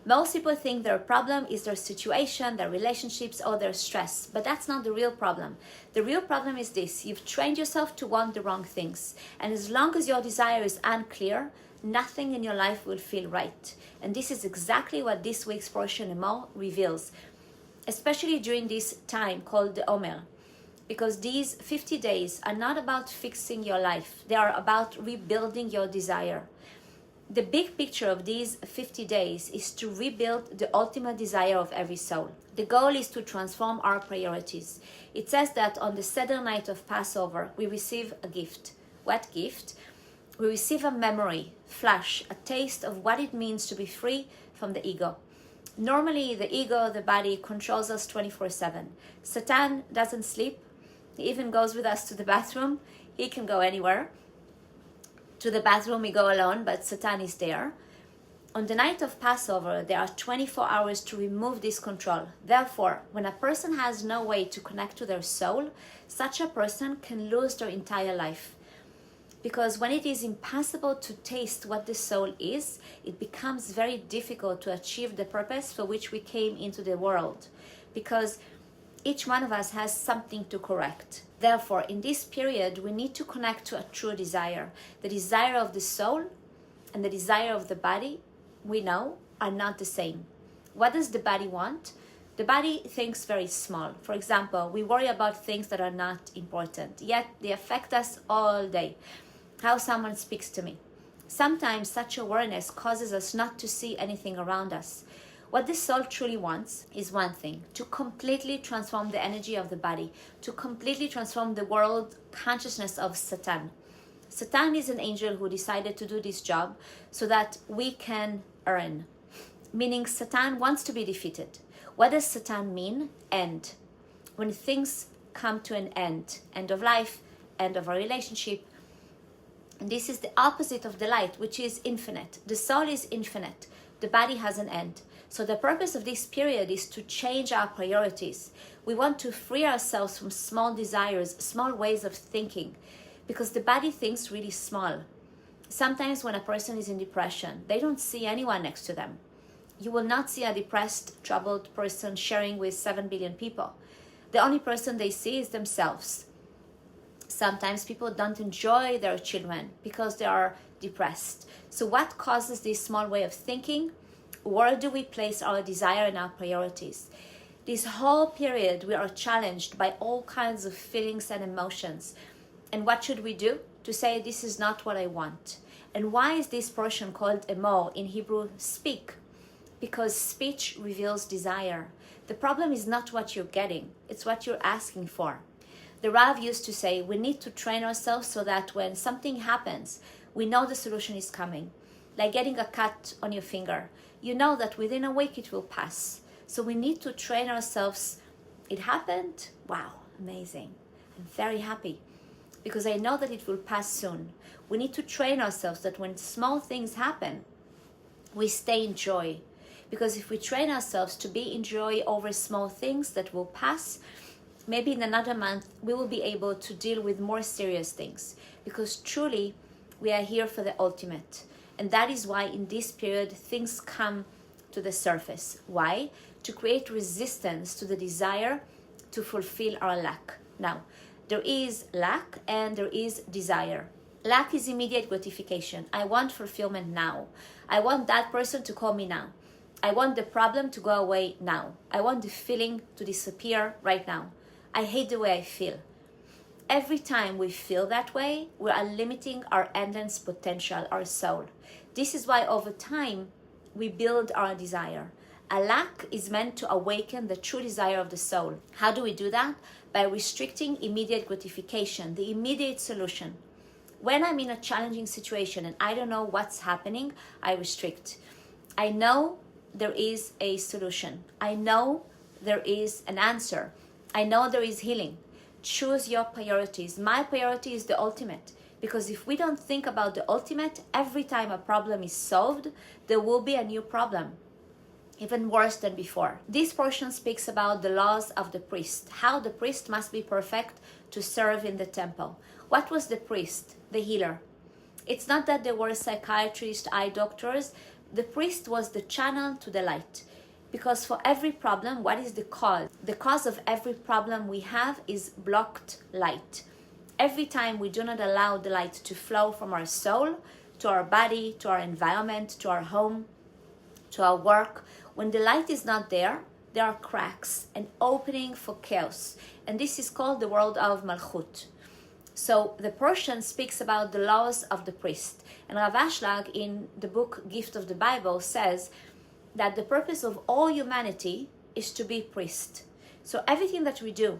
Most people think their problem is their situation, their relationships, or their stress, but that's not the real problem. The real problem is this: you've trained yourself to want the wrong things, and as long as your desire is unclear, nothing in your life will feel right. And this is exactly what this week's portion Emor reveals, especially during this time called the Emor. Because these 50 days are not about fixing your life, they are about rebuilding your desire. The big picture of these 50 days is to rebuild the ultimate desire of every soul. The goal is to transform our priorities. It says that on the Seder night of Passover, we receive a gift. What gift? We receive a memory, flash, a taste of what it means to be free from the ego. Normally, the ego, the body, controls us 24/7. Satan doesn't sleep. He even goes with us to the bathroom. He can go anywhere. To the bathroom we go alone, but Satan is there. On the night of Passover, there are 24 hours to remove this control. Therefore, when a person has no way to connect to their soul, such a person can lose their entire life. Because when it is impossible to taste what the soul is, it becomes very difficult to achieve the purpose for which we came into the world. Because each one of us has something to correct. Therefore, in this period, we need to connect to a true desire. The desire of the soul and the desire of the body, we know, are not the same. What does the body want? The body thinks very small. For example, we worry about things that are not important, yet they affect us all day. How someone speaks to me. Sometimes such awareness causes us not to see anything around us. What the soul truly wants is one thing: to completely transform the energy of the body, to completely transform the world consciousness of Satan. Satan is an angel who decided to do this job so that we can earn. Meaning Satan wants to be defeated. What does Satan mean? End. When things come to an end. End of life, end of a relationship. And this is the opposite of the light, which is infinite. The soul is infinite. The body has an end. So the purpose of this period is to change our priorities. We want to free ourselves from small desires, small ways of thinking, because the body thinks really small. Sometimes when a person is in depression, they don't see anyone next to them. You will not see a depressed, troubled person sharing with 7 billion people. The only person they see is themselves. Sometimes people don't enjoy their children because they are depressed. So what causes this small way of thinking? Where do we place our desire and our priorities? This whole period we are challenged by all kinds of feelings and emotions. And what should we do? To say, this is not what I want. And why is this portion called Emor, in Hebrew, speak? Because speech reveals desire. The problem is not what you're getting, it's what you're asking for. The Rav used to say, we need to train ourselves so that when something happens, we know the solution is coming. Like getting a cut on your finger. You know that within a week it will pass. So we need to train ourselves. It happened? Wow, amazing. I'm very happy because I know that it will pass soon. We need to train ourselves that when small things happen, we stay in joy. Because if we train ourselves to be in joy over small things that will pass, maybe in another month we will be able to deal with more serious things. Because truly, we are here for the ultimate. And that is why in this period, things come to the surface. Why? To create resistance to the desire to fulfill our lack. Now, there is lack and there is desire. Lack is immediate gratification. I want fulfillment now. I want that person to call me now. I want the problem to go away now. I want the feeling to disappear right now. I hate the way I feel. Every time we feel that way, we are limiting our endless potential, our soul. This is why over time, we build our desire. A lack is meant to awaken the true desire of the soul. How do we do that? By restricting immediate gratification, the immediate solution. When I'm in a challenging situation and I don't know what's happening, I restrict. I know there is a solution. I know there is an answer. I know there is healing. Choose your priorities. My priority is the ultimate. Because if we don't think about the ultimate, every time a problem is solved, there will be a new problem, even worse than before. This portion speaks about the laws of the priest, how the priest must be perfect to serve in the temple. What was the priest? The healer. It's not that there were psychiatrists, eye doctors, The priest was the channel to the light. Because for every problem, what is the cause? The cause of every problem we have is blocked light. Every time we do not allow the light to flow from our soul to our body, to our environment, to our home, to our work, when the light is not there, there are cracks, an opening for chaos. And this is called the world of Malchut. So the Persian speaks about the laws of the priest. And Rav Ashlag in the book Gift of the Bible says that the purpose of all humanity is to be priest. So everything that we do,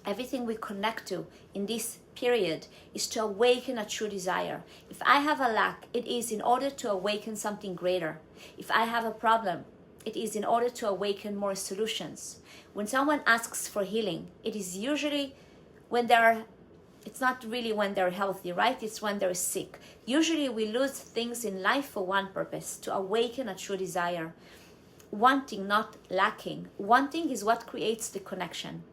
everything we connect to in this period is to awaken a true desire. If I have a lack, it is in order to awaken something greater. If I have a problem, it is in order to awaken more solutions. When someone asks for healing, it is usually it's not really when they're healthy, right? It's when they're sick. Usually we lose things in life for one purpose, to awaken a true desire. Wanting, not lacking. Wanting is what creates the connection.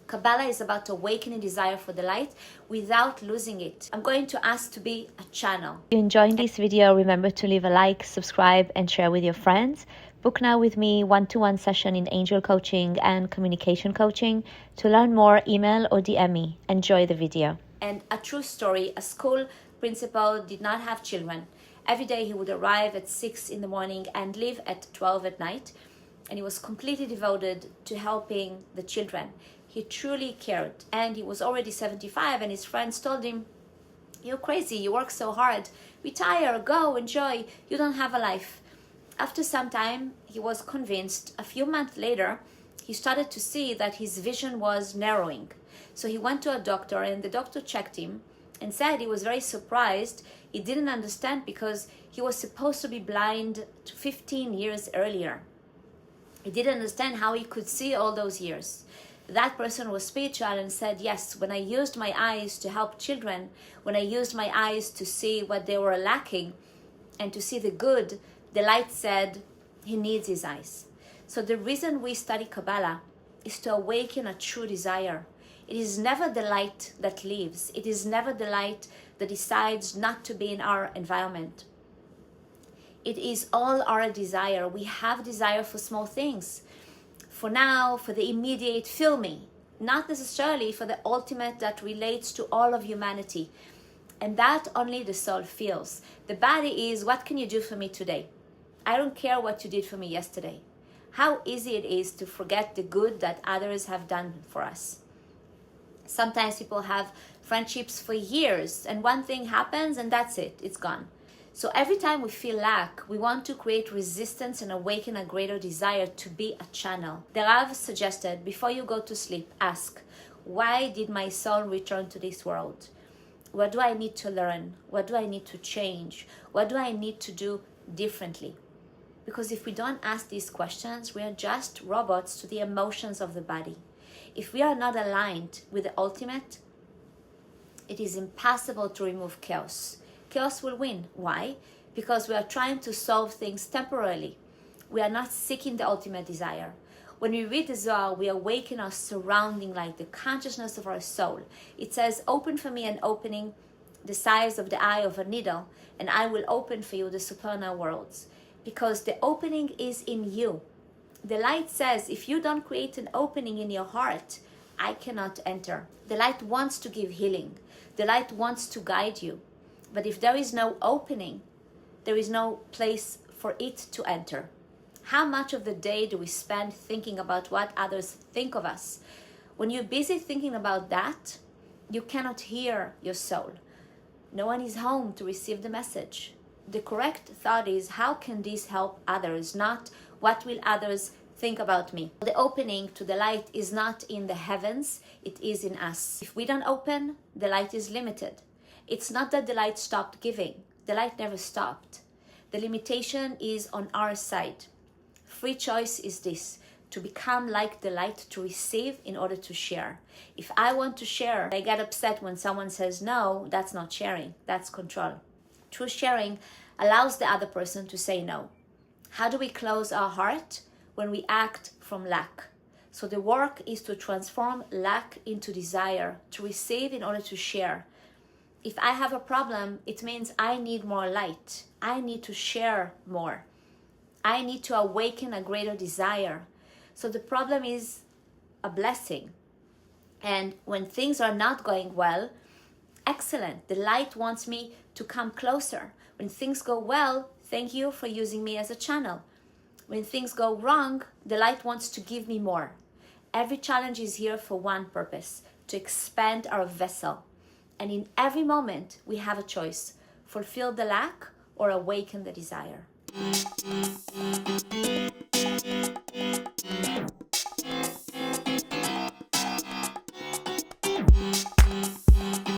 Kabbalah is about awakening desire for the light without losing it. I'm going to ask to be a channel. If you enjoyed this video, remember to leave a like, subscribe, and share with your friends. Book now with me one-to-one session in angel coaching and communication coaching. To learn more, email or DM me. Enjoy the video. And a true story, a school principal did not have children. Every day he would arrive at 6 in the morning and leave at 12 at night. And he was completely devoted to helping the children. He truly cared, and he was already 75, and his friends told him, "You're crazy, you work so hard. Retire, go, enjoy, you don't have a life." After some time, he was convinced. A few months later, he started to see that his vision was narrowing. So he went to a doctor, and the doctor checked him and said he was very surprised. He didn't understand because he was supposed to be blind 15 years earlier. He didn't understand how he could see all those years. That person was spiritual and said, yes, when I used my eyes to help children, when I used my eyes to see what they were lacking and to see the good, the light said he needs his eyes. So the reason we study Kabbalah is to awaken a true desire. It is never the light that leaves. It is never the light that decides not to be in our environment. It is all our desire. We have desire for small things. For now, for the immediate, fill me. Not necessarily for the ultimate that relates to all of humanity. And that only the soul feels. The body is, what can you do for me today? I don't care what you did for me yesterday. How easy it is to forget the good that others have done for us. Sometimes people have friendships for years and one thing happens and that's it, it's gone. So every time we feel lack, we want to create resistance and awaken a greater desire to be a channel. The Rav suggested, before you go to sleep, ask, why did my soul return to this world? What do I need to learn? What do I need to change? What do I need to do differently? Because if we don't ask these questions, we are just robots to the emotions of the body. If we are not aligned with the ultimate, it is impossible to remove chaos. Chaos will win. Why? Because we are trying to solve things temporarily. We are not seeking the ultimate desire. When we read the Zohar, we awaken our surrounding light, the consciousness of our soul. It says, open for me an opening the size of the eye of a needle, and I will open for you the supernal worlds. Because the opening is in you. The light says, if you don't create an opening in your heart, I cannot enter. The light wants to give healing. The light wants to guide you. But if there is no opening, there is no place for it to enter. How much of the day do we spend thinking about what others think of us? When you're busy thinking about that, you cannot hear your soul. No one is home to receive the message. The correct thought is, how can this help others? Not what will others think about me. The opening to the light is not in the heavens, it is in us. If we don't open, the light is limited. It's not that the light stopped giving. The light never stopped. The limitation is on our side. Free choice is this, to become like the light, to receive in order to share. If I want to share, I get upset when someone says no, that's not sharing, that's control. True sharing allows the other person to say no. How do we close our heart? When we act from lack. So the work is to transform lack into desire, to receive in order to share. If I have a problem, it means I need more light. I need to share more. I need to awaken a greater desire. So the problem is a blessing. And when things are not going well, excellent. The light wants me to come closer. When things go well, thank you for using me as a channel. When things go wrong, the light wants to give me more. Every challenge is here for one purpose, to expand our vessel. And in every moment, we have a choice: fulfill the lack or awaken the desire.